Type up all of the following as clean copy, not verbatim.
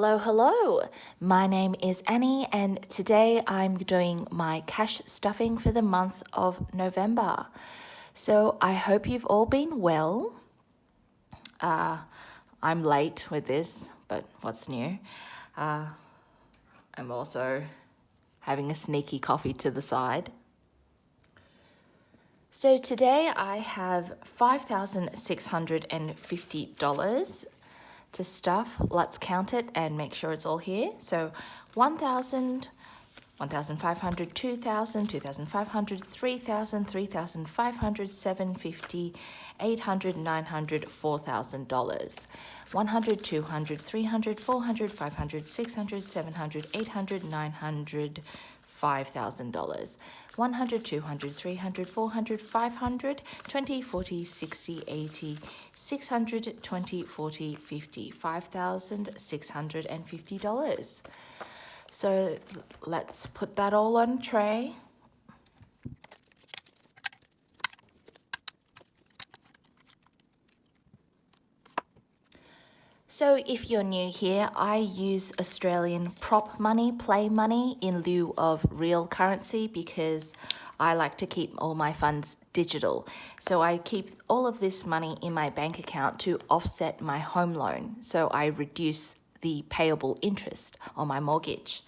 Hello. My name is Annie, and today I'm doing my cash stuffing for the month of November. So I hope you've all been well. I'm late with this, but what's new? I'm also having a sneaky coffee to the side. So today I have $5,650 to stuff. Let's count it and make sure it's all here. So 1,000, 1,500, 2,000, 2,500, 3,000, 3,500, 750, 800, 900, $4,000. 100, 200, 300, 400, 500, 600, 700, 800, 900, $5,000. 100, 200, 300, 400, 500, 20, 40, 60, 80, 600, 20, 40, 50, $5,650. So let's put that all on a tray. So if you're new here, I use Australian prop money, play money, in lieu of real currency because I like to keep all my funds digital. So I keep all of this money in my bank account to offset my home loan. So I reduce the payable interest on my mortgage.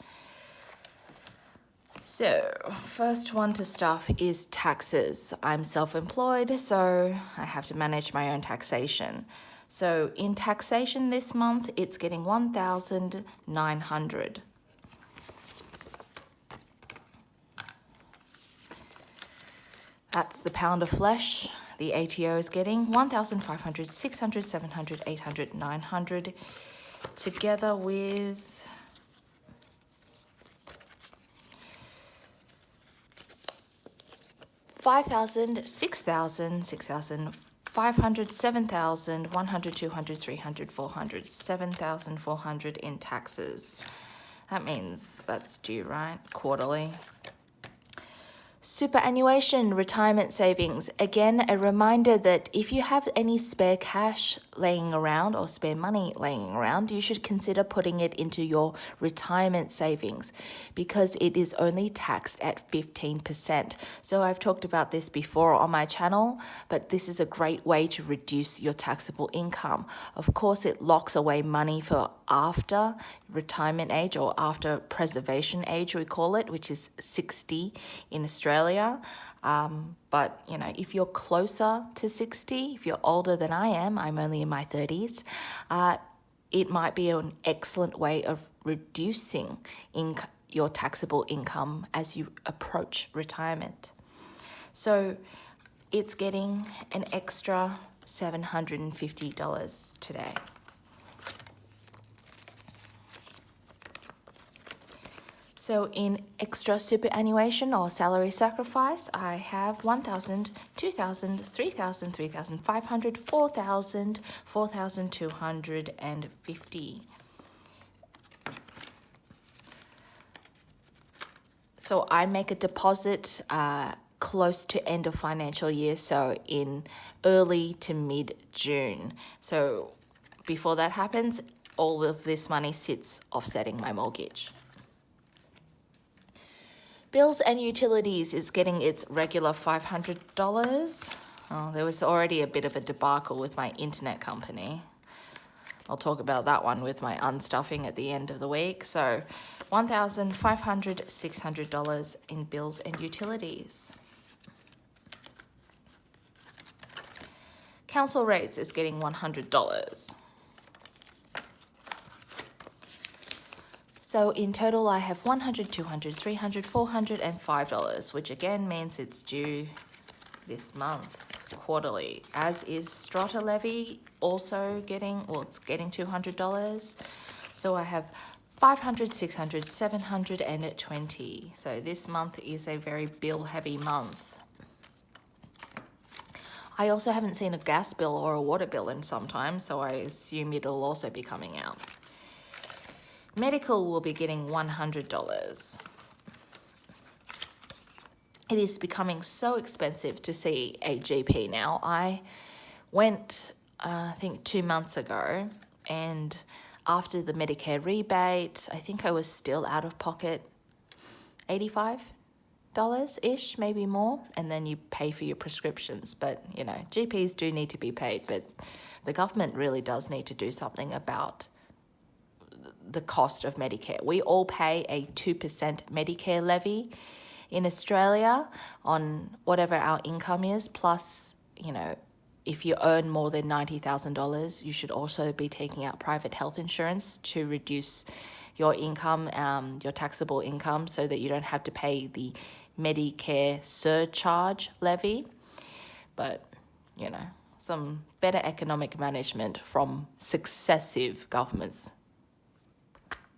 So first one to stuff is taxes. I'm self-employed, so I have to manage my own taxation. So in taxation this month, it's getting $1,900. That's the pound of flesh. The ATO is getting 1,500, 600, 700, 800, 900, together with $5,000, 6,000, 6,500, 7,000, 100, 200, 300, 400, 7,400 in taxes. That means that's due, right? Quarterly. Superannuation, retirement savings. Again, a reminder that if you have any spare cash laying around or spare money laying around, you should consider putting it into your retirement savings because it is only taxed at 15%. So I've talked about this before on my channel, but this is a great way to reduce your taxable income. Of course, it locks away money for after retirement age or after preservation age, we call it, which is 60 in Australia. But, you know, if you're closer to 60, if you're older than I am, I'm only in my 30s, it might be an excellent way of reducing your taxable income as you approach retirement. So it's getting an extra $750 today. So in extra superannuation or salary sacrifice, I have 1,000, 2,000, 3,000, 3,500, 4,000, 4,250. So I make a deposit close to end of financial year, so in early to mid-June. So before that happens, all of this money sits offsetting my mortgage. Bills and utilities is getting its regular $500. Oh, there was already a bit of a debacle with my internet company. I'll talk about that one with my unstuffing at the end of the week. So $1,500, $600 in bills and utilities. Council rates is getting $100. So in total, I have 100, 200, 300, 400, and $5, which again means it's due this month, quarterly, as is strata levy also getting, well, it's getting $200. So I have 500, 600, 720. So this month is a very bill-heavy month. I also haven't seen a gas bill or a water bill in some time, so I assume it'll also be coming out. Medical will be getting $100. It is becoming so expensive to see a GP now. I went, I think 2 months ago, and after the Medicare rebate, I think I was still out of pocket $85-ish, maybe more, and then you pay for your prescriptions. But, you know, GPs do need to be paid, but the government really does need to do something about the cost of Medicare. We all pay a 2% Medicare levy in Australia on whatever our income is, plus, you know, if you earn more than $90,000, you should also be taking out private health insurance to reduce your income, your taxable income, so that you don't have to pay the Medicare surcharge levy. But, you know, some better economic management from successive governments,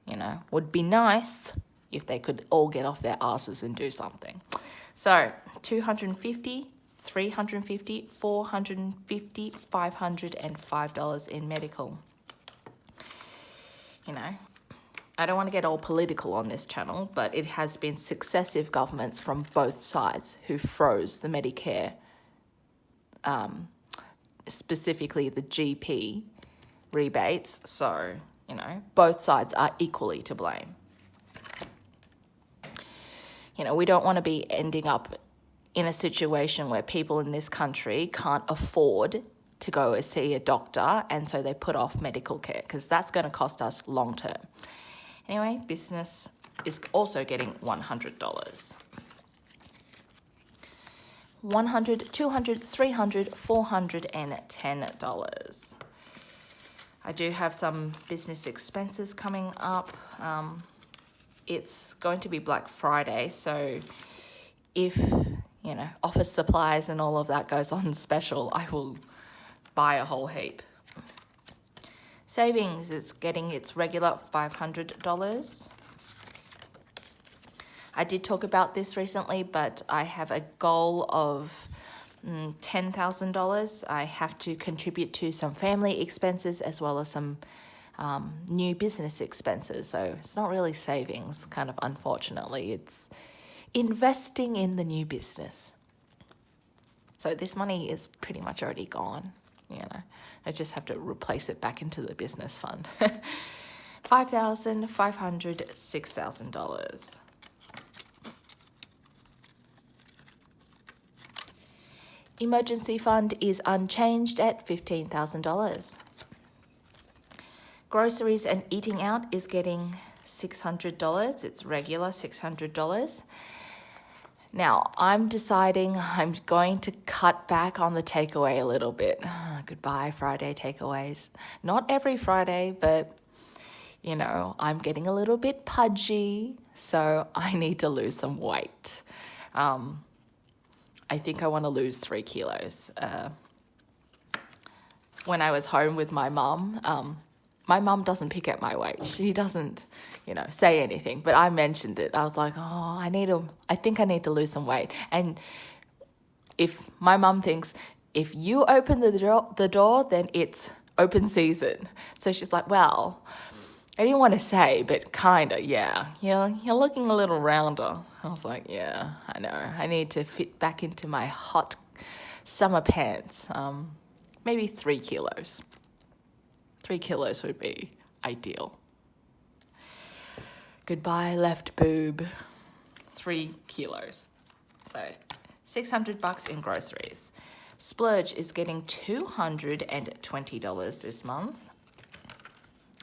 you know, would be nice if they could all get off their asses and do something. So $250, $350, $450, $505 in medical. You know, I don't want to get all political on this channel, but it has been successive governments from both sides who froze the Medicare, specifically the GP rebates. So, you know, both sides are equally to blame. You know, we don't want to be ending up in a situation where people in this country can't afford to go see a doctor, and so they put off medical care, because that's going to cost us long term. Anyway, business is also getting $100. $100, $200, $300, $410. I do have some business expenses coming up. It's going to be Black Friday, so if, you know, office supplies and all of that goes on special, I will buy a whole heap. Savings is getting its regular $500. I did talk about this recently, but I have a goal of $10,000. I have to contribute to some family expenses as well as some new business expenses. So it's not really savings, kind of, unfortunately. It's investing in the new business. So this money is pretty much already gone, you know. I just have to replace it back into the business fund. $5,500, $6,000. Emergency fund is unchanged at $15,000. Groceries and eating out is getting $600. It's regular $600. Now, I'm deciding I'm going to cut back on the takeaway a little bit. Goodbye, Friday takeaways. Not every Friday, but, you know, I'm getting a little bit pudgy, so I need to lose some weight. I think I want to lose 3 kilos. When I was home with my mum doesn't pick at my weight. She doesn't, you know, say anything, but I mentioned it. I was like, I think I need to lose some weight. And if my mum thinks, if you open the door, then it's open season. So she's like, well, I didn't want to say, but kind of, yeah. You're looking a little rounder. I was like, yeah, I know. I need to fit back into my hot summer pants. Maybe 3 kilos. 3 kilos would be ideal. Goodbye, left boob. 3 kilos. So $600 in groceries. Splurge is getting $220 this month.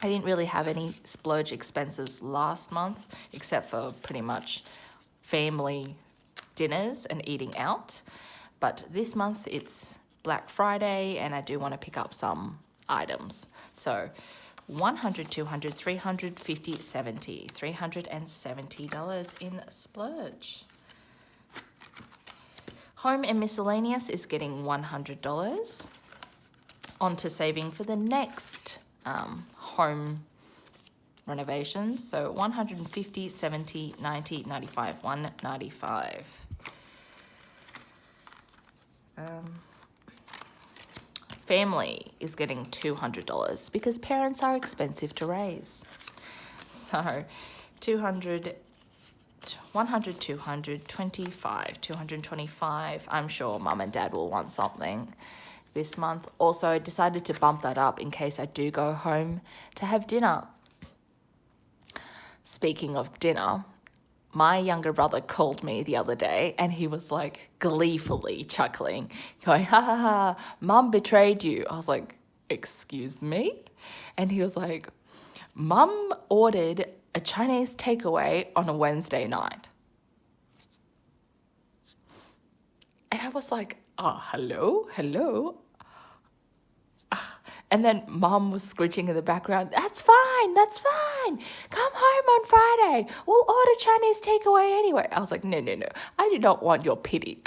I didn't really have any splurge expenses last month, except for pretty much family dinners and eating out. But this month it's Black Friday, and I do want to pick up some items. So $100, $200, $300, $50, $70. $370 in splurge. Home and miscellaneous is getting $100. On to saving for the next home renovations. So $150, $70, $90, $95, $195. Family is getting $200 because parents are expensive to raise. So $200, $100, $200, $25, $225. I'm sure mum and dad will want something. this month. Also, I decided to bump that up in case I do go home to have dinner. Speaking of dinner, my younger brother called me the other day and he was like gleefully chuckling, going, ha ha ha, Mum betrayed you. I was like, excuse me? And he was like, Mum ordered a Chinese takeaway on a Wednesday night. And I was like, oh, hello? And then Mum was screeching in the background, that's fine. Come home on Friday. We'll order Chinese takeaway anyway. I was like, no. I do not want your pity.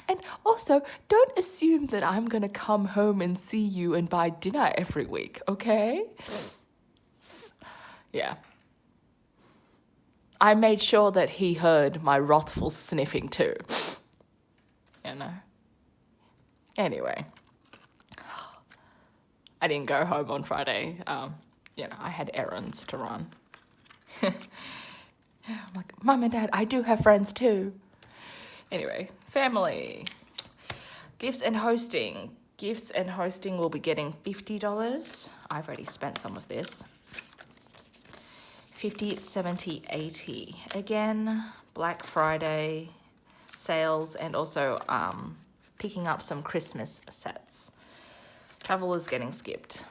And also, don't assume that I'm going to come home and see you and buy dinner every week, okay? Yeah. I made sure that he heard my wrathful sniffing too. Anyway. I didn't go home on Friday. I had errands to run. I'm like, Mum and Dad, I do have friends too. Anyway, family. Gifts and hosting. Gifts and hosting will be getting $50. I've already spent some of this. 50, 70, 80. Again, Black Friday sales and also picking up some Christmas sets. Travel is getting skipped.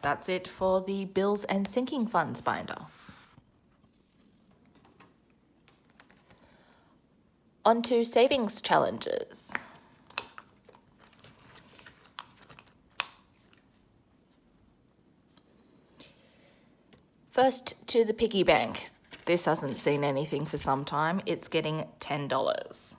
That's it for the bills and sinking funds binder. On to savings challenges. First to the piggy bank. This hasn't seen anything for some time. It's getting $10.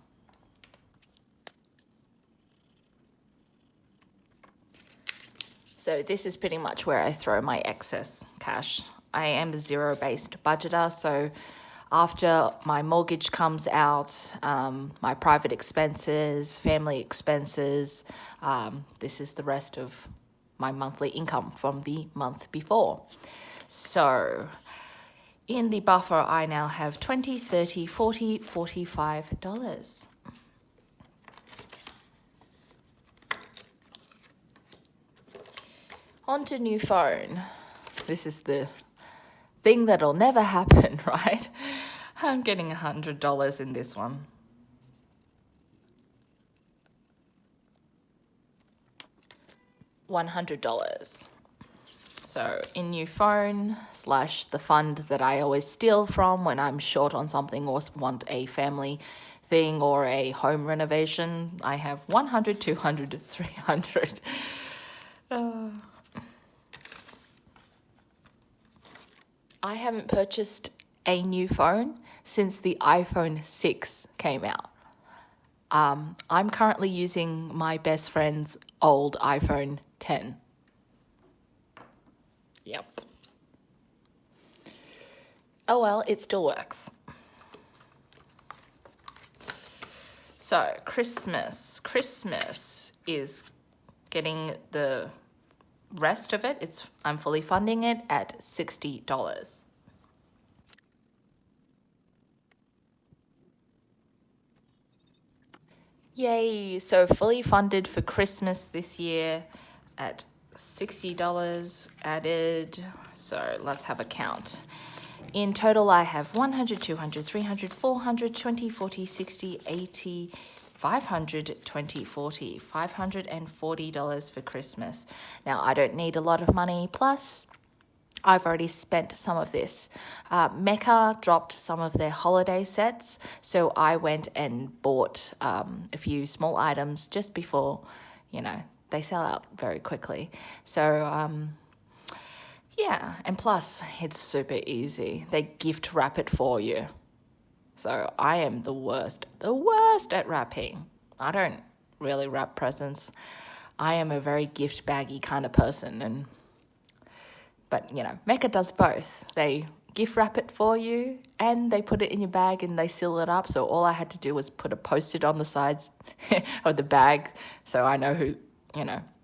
So this is pretty much where I throw my excess cash. I am a zero-based budgeter, so after my mortgage comes out, my private expenses, family expenses, this is the rest of my monthly income from the month before. So in the buffer, I now have $20, $30, $40, $45. On to new phone. This is the thing that'll never happen, right? I'm getting $100 in this one. $100. So in new phone / the fund that I always steal from when I'm short on something or want a family thing or a home renovation, I have 100, 200, 300. I haven't purchased a new phone since the iPhone 6 came out. I'm currently using my best friend's old iPhone 10. Yep. Oh well, it still works. So, Christmas. Christmas is getting the rest of it. I'm fully funding it at $60. Yay! So fully funded for Christmas this year at $60 added. So let's have a count. In total, I have 100, 200, 300, 400, 20, 40, 60, 80, 500, 20, 40, $540 for Christmas. Now, I don't need a lot of money, plus I've already spent some of this. Mecca dropped some of their holiday sets, so I went and bought a few small items just before, they sell out very quickly. So, yeah, and plus it's super easy. They gift wrap it for you. So I am the worst at wrapping. I don't really wrap presents. I am a very gift baggy kind of person, but Mecca does both. They gift wrap it for you and they put it in your bag and they seal it up. So all I had to do was put a Post-it on the sides of the bag so I know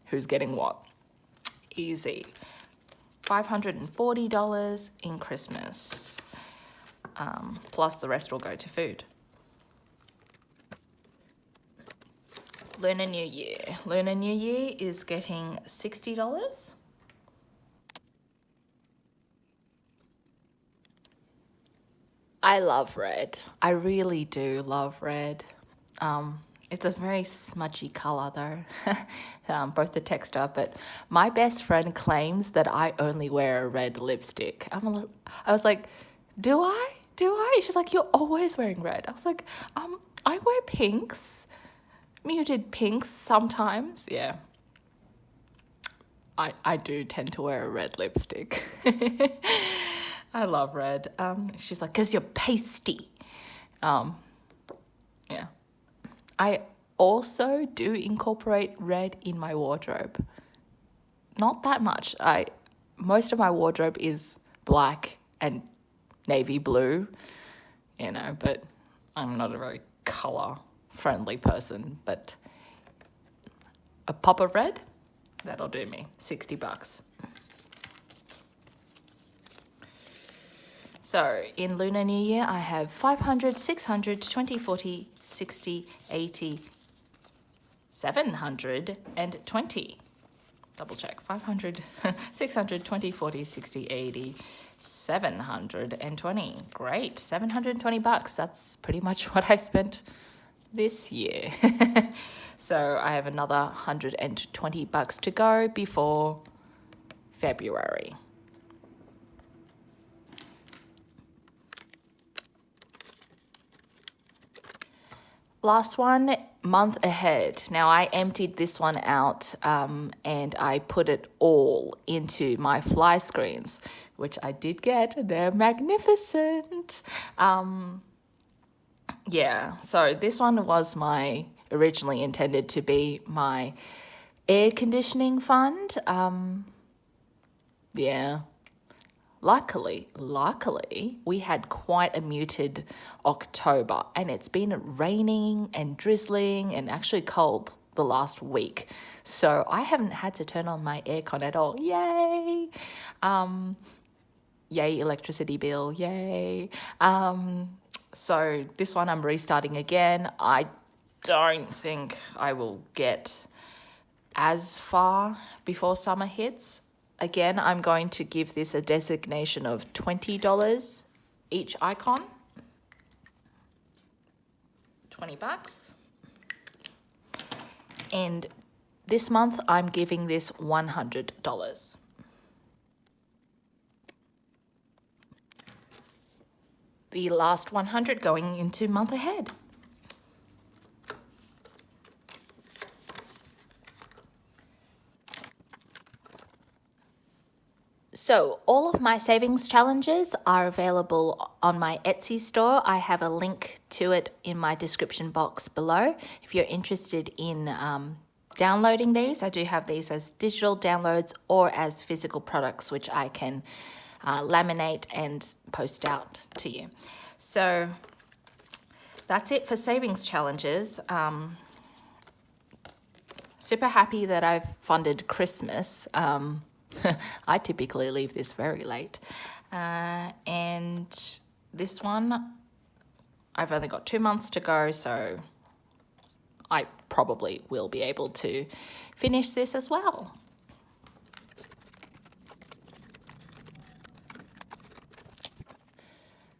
who's getting what. Easy. $540 in Christmas. Plus the rest will go to food. Lunar New Year. Lunar New Year is getting $60. I love red. I really do love red. It's a very smudgy color though, both the texture, but my best friend claims that I only wear a red lipstick. I was like, do I? She's like, you're always wearing red. I was like, I wear pinks, muted pinks sometimes. Yeah. I do tend to wear a red lipstick. I love red. She's like, 'cause you're pasty. Yeah. I also do incorporate red in my wardrobe. Not that much. Most of my wardrobe is black and navy blue, but I'm not a very color friendly person, but a pop of red, that'll do me. $60. So in Lunar New Year, I have 500, 600, 20, 40, 60, 80, 720. Double check. 500, 600, 20, 40, 60, 80, 720. Great. $720. That's pretty much what I spent this year. So I have another $120 to go before February. Last one, month ahead. Now I emptied this one out and I put it all into my fly screens, which I did get. They're magnificent. So this one was originally intended to be my air conditioning fund. Luckily, we had quite a muted October, and it's been raining and drizzling and actually cold the last week. So I haven't had to turn on my aircon at all. Yay! Yay, electricity bill. Yay! So this one I'm restarting again. I don't think I will get as far before summer hits. Again, I'm going to give this a designation of $20 each icon. $20. And this month, I'm giving this $100. The last 100 going into month ahead. So all of my savings challenges are available on my Etsy store. I have a link to it in my description box below. If you're interested in downloading these, I do have these as digital downloads or as physical products, which I can laminate and post out to you. So that's it for savings challenges. Super happy that I've funded Christmas. I typically leave this very late. And this one, I've only got 2 months to go, so I probably will be able to finish this as well.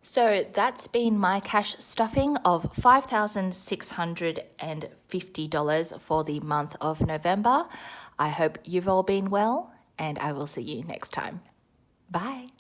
So that's been my cash stuffing of $5,650 for the month of November. I hope you've all been well, and I will see you next time. Bye.